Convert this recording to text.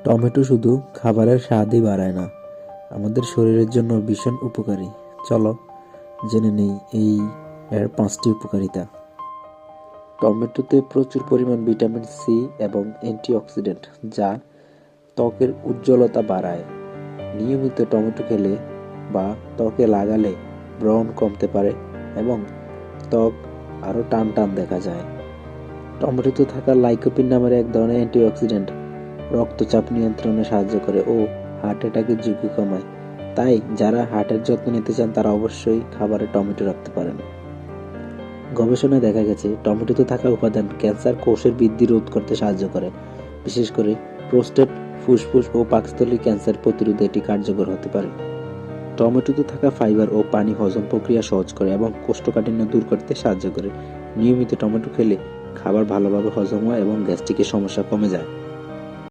Tomato শুধু খাবারের স্বাদই বাড়ায় না, আমাদের শরীরের জন্য ভীষণ উপকারী। চলো জেনে নেই এর 5টি উপকারিতা। টমেটোতে প্রচুর পরিমাণ ভিটামিন সি এবং অ্যান্টিঅক্সিডেন্ট, যা ত্বকের উজ্জ্বলতা বাড়ায়। নিয়মিত টমেটো খেলে বা ত্বকে লাগালে ব্রণ কমতে পারে এবং ত্বক আরও টান টান দেখা যায়। টমেটোতে থাকা লাইকোপিন নামের এক ধরনের অ্যান্টিঅক্সিডেন্ট রক্তচাপ নিয়ন্ত্রণে সাহায্য করে ও হার্ট অ্যাটাকের ঝুঁকি কমায়। তাই যারা হার্টের যত্ন নিতে চান তারা অবশ্যই খাবারে টমেটো রাখতে পারেন। গবেষণায় দেখা গেছে টমেটোতে থাকা উপাদান ক্যান্সার কোষের বৃদ্ধি রোধ করতে সাহায্য করে। বিশেষ করে প্রোস্টেট, ফুসফুস ও পাকস্থলীর ক্যান্সার প্রতিরোধে এটি কার্যকর হতে পারে। টমেটোতে থাকা ফাইবার ও পানি হজম প্রক্রিয়া সহজ করে এবং কোষ্ঠকাঠিন্য দূর করতে সাহায্য করে। নিয়মিত টমেটো খেলে খাবার ভালোভাবে হজম হয় এবং গ্যাস্ট্রিকের সমস্যা কমে যায়।